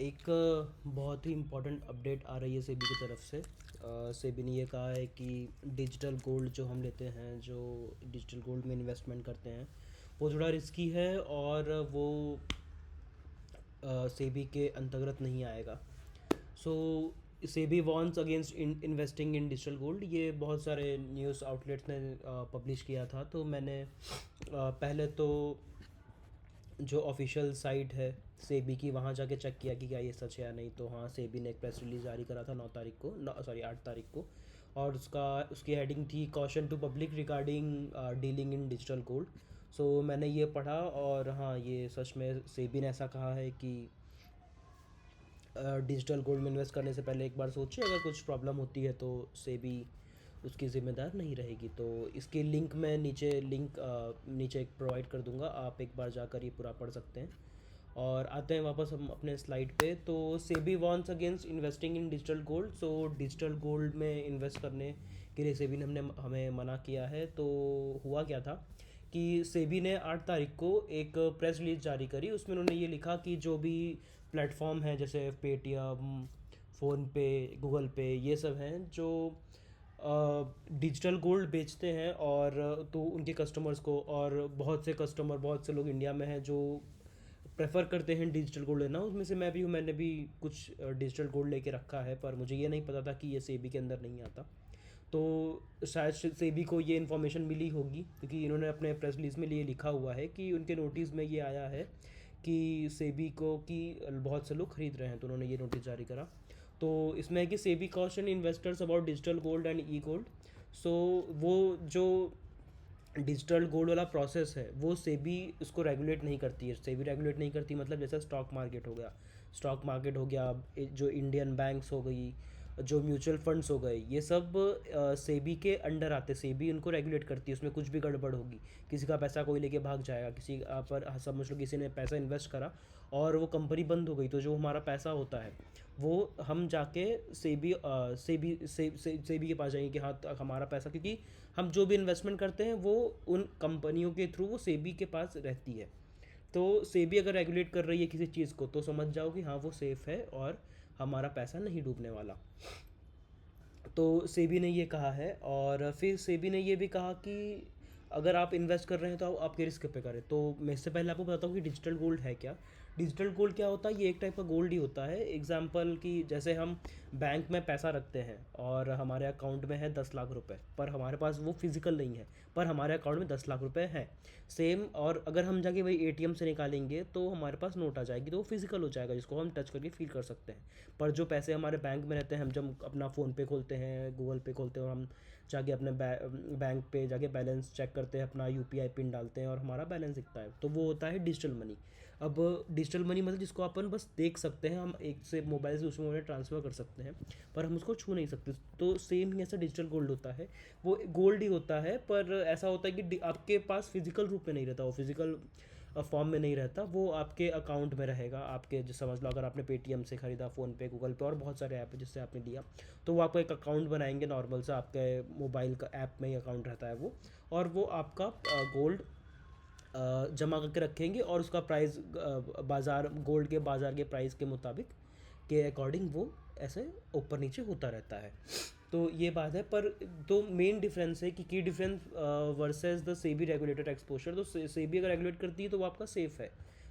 एक बहुत ही important update आ रही है सेबी की तरफ से। सेबी ने ये कहा है कि डिजिटल गोल्ड जो हम लेते हैं, जो डिजिटल गोल्ड में इन्वेस्टमेंट करते हैं, वो थोड़ा रिस्की है और वो सेबी के अंतर्गत नहीं आएगा। So SEBI warns against investing in digital gold, ये बहुत सारे न्यूज़ आउटलेट्स ने पब्लिश किया था। तो मैंने पहले तो जो ऑफिशियल साइट है सेबी की, वहाँ जाके चेक किया कि क्या ये सच है या नहीं। तो हाँ, सेबी ने एक प्रेस रिलीज जारी करा था 8 तारीख को। और उसकी हेडिंग थी caution to public regarding dealing in digital gold. So मैंने ये पढ़ा और हाँ, ये सच में सेबी ने ऐसा कहा है कि डिजिटल गोल्ड में इन्वेस्ट करने से पहले एक बार सोचिए, अगर कुछ प्रॉब्लम होती है तो सेबी उसकी ज़िम्मेदार नहीं रहेगी। तो इसकी लिंक मैं नीचे एक प्रोवाइड कर दूंगा, आप एक बार जाकर ये पूरा पढ़ सकते हैं। और आते हैं वापस हम अपने स्लाइड पे। तो SEBI warns against investing in digital gold. So digital gold में इन्वेस्ट करने के लिए सेबी ने हमें मना किया है। तो हुआ क्या था कि सेबी ने 8 तारीख को एक प्रेस रिलीज जारी करी। उसमें उन्होंने ये लिखा कि जो भी प्लेटफॉर्म है, जैसे पेटीएम, फ़ोनपे, गूगल पे, ये सब हैं जो डिजिटल गोल्ड बेचते हैं, और तो उनके कस्टमर्स को, और बहुत से लोग इंडिया में हैं जो प्रेफर करते हैं डिजिटल गोल्ड लेना। उसमें से मैं भी हूँ, मैंने भी कुछ डिजिटल गोल्ड लेके रखा है, पर मुझे ये नहीं पता था कि ये सेबी के अंदर नहीं आता। तो शायद सेबी को ये इन्फॉर्मेशन मिली होगी, क्योंकि इन्होंने अपने प्रेस रिलीज में ये लिखा हुआ है कि उनके नोटिस में ये आया है कि सेबी को कि बहुत से लोग खरीद रहे हैं, तो उन्होंने ये नोटिस जारी करा। तो इसमें है कि SEBI caution investors about digital gold and e gold. So वो जो डिजिटल गोल्ड वाला प्रोसेस है, वो सेबी उसको रेगुलेट नहीं करती है। सेबी रेगुलेट नहीं करती मतलब जैसे स्टॉक मार्केट हो गया, जो इंडियन बैंक्स हो गई, जो म्यूचुअल फंड्स हो गए, ये सब सेबी के अंडर आते। सेबी उनको रेगुलेट करती है। उसमें कुछ भी गड़बड़ होगी, किसी का पैसा कोई लेके भाग जाएगा, किसी पर समझ लो किसी ने पैसा इन्वेस्ट करा और वो कंपनी बंद हो गई, तो जो हमारा पैसा होता है वो हम जाके सेबी के पास जाएंगे कि हाँ, तो हमारा पैसा, क्योंकि हम जो भी इन्वेस्टमेंट करते हैं वो उन कंपनियों के थ्रू वो सेबी के पास रहती है। तो सेबी अगर रेगुलेट कर रही है किसी चीज़ को, तो समझ जाओ कि हाँ, वो सेफ़ है और हमारा पैसा नहीं डूबने वाला। तो सेबी ने ये कहा है। और फिर सेबी ने ये भी कहा कि अगर आप इन्वेस्ट कर रहे हैं तो आपके रिस्क पे करें। तो मैं इससे पहले आपको बताता हूँ कि डिजिटल गोल्ड है क्या। डिजिटल गोल्ड क्या होता है? ये एक टाइप का गोल्ड ही होता है। एग्जाम्पल कि जैसे हम बैंक में पैसा रखते हैं और हमारे अकाउंट में है 10 लाख रुपए, पर हमारे पास वो फिजिकल नहीं है, पर हमारे अकाउंट में 10 लाख रुपए हैं। सेम, और अगर हम जाके वही एटीएम से निकालेंगे तो हमारे पास नोट आ जाएगी, तो वो फिजिकल हो जाएगा, जिसको हम टच करके फील कर सकते हैं। पर जो पैसे हमारे बैंक में रहते हैं, हम जब अपना फ़ोन पे खोलते हैं, गूगल पे खोलते हैं, और हम जाके अपने बैंक पे जाके बैलेंस चेक करते हैं, अपना यूपीआई पिन डालते हैं और हमारा बैलेंस दिखता है, तो वो होता है डिजिटल मनी। अब डिजिटल मनी मतलब जिसको अपन बस देख सकते हैं, हम एक से मोबाइल से दूसरे मोबाइल ट्रांसफ़र कर सकते हैं, पर हम उसको छू नहीं सकते। तो सेम ही ऐसा डिजिटल गोल्ड होता है। वो गोल्ड ही होता है, पर ऐसा होता है कि आपके पास फिजिकल रूप में नहीं रहता, वो फिजिकल फॉर्म में नहीं रहता, वो आपके अकाउंट में रहेगा। आपके जो समझ लो, अगर आपने पेटीएम से ख़रीदा, फ़ोनपे, गूगल पे और बहुत सारे ऐप है जिससे आपने लिया, तो वो आपको एक अकाउंट बनाएंगे नॉर्मल सा, आपके मोबाइल का ऐप में ही अकाउंट रहता है वो। और वो आपका गोल्ड जमा करके रखेंगे, और उसका प्राइस बाज़ार, गोल्ड के बाज़ार के प्राइस के मुताबिक के अकॉर्डिंग वो ऐसे ऊपर नीचे होता रहता है। तो ये बात है। पर तो मेन डिफरेंस है कि की difference versus the SEBI regulated exposure. तो सेबी अगर रेगुलेट करती है तो वो आपका सेफ़ है।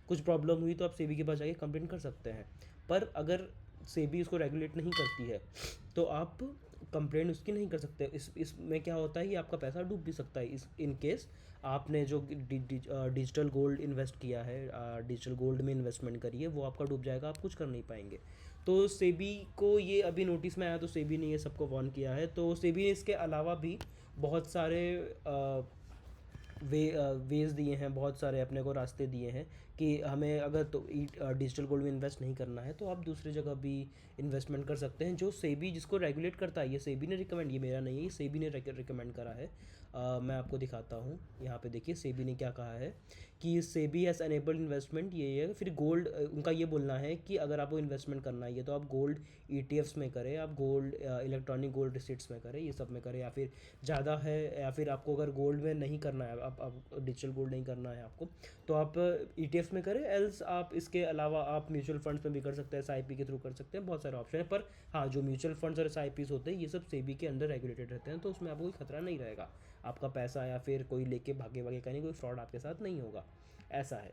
कुछ प्रॉब्लम हुई तो आप सेबी के पास जाके कंप्लेंट कर सकते हैं। पर अगर सेबी उसको रेगुलेट नहीं करती है तो आप कंप्लेंट उसकी नहीं कर सकते। इसमें क्या होता है कि आपका पैसा डूब भी सकता है, इस इन केस आपने जो डिजिटल गोल्ड इन्वेस्ट किया है, डिजिटल गोल्ड में इन्वेस्टमेंट करी है, वो आपका डूब जाएगा, आप कुछ कर नहीं पाएंगे। तो सेबी को ये अभी नोटिस में आया, तो सेबी ने ये सबको वार्न किया है। तो सेबी ने इसके अलावा भी बहुत सारे वेज दिए हैं, बहुत सारे अपने को रास्ते दिए हैं कि हमें अगर तो डिजिटल गोल्ड में इन्वेस्ट नहीं करना है तो आप दूसरी जगह भी इन्वेस्टमेंट कर सकते हैं, जो सेबी जिसको रेगुलेट करता है। ये सेबी ने रिकमेंड, ये मेरा नहीं है, ये सेबी ने रिकमेंड करा है। मैं आपको दिखाता हूँ। यहाँ पे देखिए सेबी ने क्या कहा है कि सेबी हैज़ अनेबल्ड इन्वेस्टमेंट, ये है। फिर गोल्ड, उनका ये बोलना है कि अगर आपको इन्वेस्टमेंट करना है तो आप गोल्ड ईटीएफ्स में करें, आप गोल्ड इलेक्ट्रॉनिक गोल्ड रिसिट्स में करें, ये सब में करें, या फिर ज़्यादा है, या फिर आपको अगर गोल्ड में नहीं करना है, आप डिजिटल गोल्ड नहीं करना है आपको, तो आप ईटीएफ्स में करें। एल्स आप इसके अलावा आप म्यूचुअल फंड्स में भी कर सकते हैं, एसआईपी के थ्रू कर सकते हैं, बहुत सारे ऑप्शन है। पर हाँ, जो म्यूचुअल फंड्स और एसआईपीज होते हैं ये सब सेबी के अंडर रेगुलेटेड रहते हैं, तो उसमें आपको कोई खतरा नहीं रहेगा, आपका पैसा या फिर कोई लेके भागे भागे का नहीं, कोई फ्रॉड आपके साथ नहीं होगा, ऐसा है।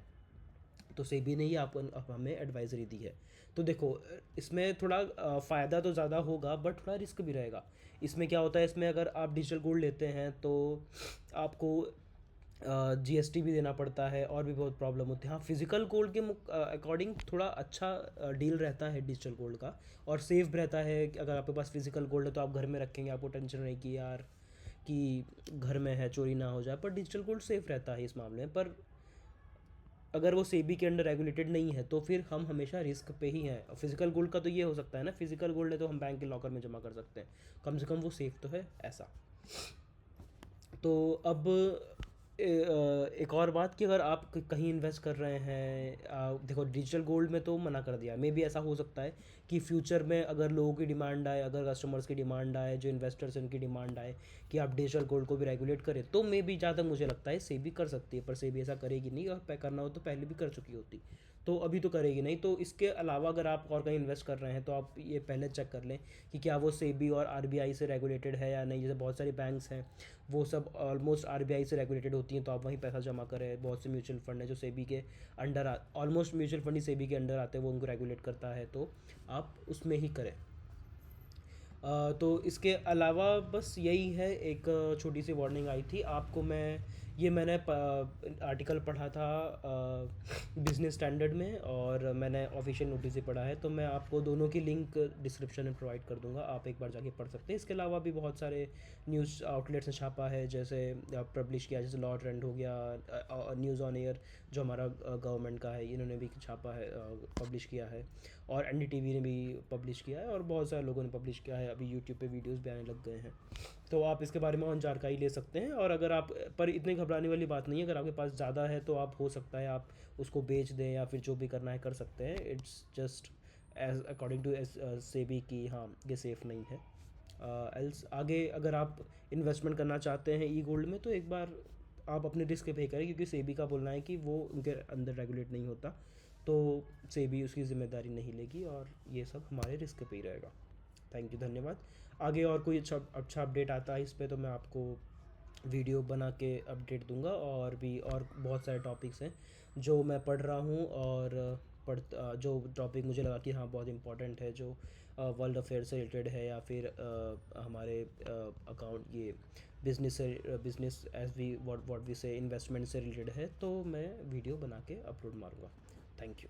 तो सेबी ने ये आप हमें एडवाइजरी दी है। तो देखो, इसमें थोड़ा फ़ायदा तो ज़्यादा होगा बट थोड़ा रिस्क भी रहेगा। इसमें क्या होता है, इसमें अगर आप डिजिटल गोल्ड लेते हैं तो आपको जीएसटी भी देना पड़ता है और भी बहुत प्रॉब्लम होती है। हाँ, फिजिकल गोल्ड के अकॉर्डिंग थोड़ा अच्छा डील रहता है डिजिटल गोल्ड का, और सेफ रहता है कि अगर आपके पास फिजिकल गोल्ड है तो आप घर में रखेंगे, आपको टेंशन रहेगी यार कि घर में है, चोरी ना हो जाए। पर डिजिटल गोल्ड सेफ रहता है इस मामले में। पर अगर वो सेबी के अंडर रेगुलेटेड नहीं है तो फिर हम हमेशा रिस्क पे ही हैं। फिजिकल गोल्ड का तो ये हो सकता है ना, फिजिकल गोल्ड है तो हम बैंक के लॉकर में जमा कर सकते हैं, कम से कम वो सेफ तो है, ऐसा। तो अब एक और बात कि अगर आप कहीं इन्वेस्ट कर रहे हैं, देखो डिजिटल गोल्ड में तो मना कर दिया, मे भी ऐसा हो सकता है कि फ्यूचर में अगर लोगों की डिमांड आए, अगर कस्टमर्स की डिमांड आए, जो इन्वेस्टर्स हैं उनकी डिमांड आए कि आप डिजिटल गोल्ड को भी रेगुलेट करें, तो मे भी जहाँ तक मुझे लगता है सेबी कर सकती है। पर सेबी ऐसा करेगी नहीं, और करना हो तो पहले भी कर चुकी होती, तो अभी तो करेगी नहीं। तो इसके अलावा अगर आप और कहीं इन्वेस्ट कर रहे हैं तो आप ये पहले चेक कर लें कि क्या वो सेबी और आरबीआई से रेगुलेटेड है या नहीं। जैसे बहुत सारी बैंक्स हैं वो सब ऑलमोस्ट आरबीआई से रेगुलेटेड होती हैं, तो आप वहीं पैसा जमा करें। बहुत से म्यूचुअल फंड है जो सेबी के अंडर ऑलमोस्ट म्यूचुअल फंड ही सेबी के अंडर आते हैं, वो उनको रेगुलेट करता है, तो आप उसमें ही करें। तो इसके अलावा बस यही है, एक छोटी सी वार्निंग आई थी आपको। मैंने आर्टिकल पढ़ा था बिजनेस स्टैंडर्ड में, और मैंने ऑफिशियल नोटिस से पढ़ा है, तो मैं आपको दोनों की लिंक डिस्क्रिप्शन में प्रोवाइड कर दूंगा, आप एक बार जाके पढ़ सकते हैं। इसके अलावा भी बहुत सारे न्यूज़ आउटलेट्स ने छापा है, जैसे पब्लिश किया, जैसे लॉ ट्रेंड हो गया, न्यूज़ ऑन एयर जो हमारा गवर्नमेंट का है, इन्होंने भी छापा है, पब्लिश किया है, और एनडीटीवी ने भी पब्लिश किया है, और बहुत सारे लोगों ने पब्लिश किया है। अभी यूट्यूब पे वीडियोस भी आने लग गए हैं, तो आप इसके बारे में और जानकारी ले सकते हैं। और अगर आप, पर इतनी घबराने वाली बात नहीं है, अगर आपके पास ज़्यादा है तो आप, हो सकता है आप उसको बेच दें या फिर जो भी करना है कर सकते हैं। It's just as according to SEBI की, हाँ ये सेफ़ नहीं है। एल्स आगे अगर आप इन्वेस्टमेंट करना चाहते हैं ई गोल्ड में, तो एक बार आप अपने रिस्क पे करें, क्योंकि सेबी का बोलना है कि वो उनके अंदर रेगुलेट नहीं होता, तो सेबी उसकी ज़िम्मेदारी नहीं लेगी, और ये सब हमारे रिस्क पे ही रहेगा। थैंक यू, धन्यवाद। आगे और कोई अच्छा अपडेट आता है इस पे तो मैं आपको वीडियो बना के अपडेट दूंगा, और भी और बहुत सारे टॉपिक्स हैं जो मैं पढ़ रहा हूँ, और जो टॉपिक मुझे लगा कि हाँ बहुत इंपॉर्टेंट है, जो वर्ल्ड अफेयर से रिलेटेड है, या फिर हमारे अकाउंट, ये business as we what we say investment से रिलेटेड है, तो मैं वीडियो बना के अपलोड मारूँगा। Thank you.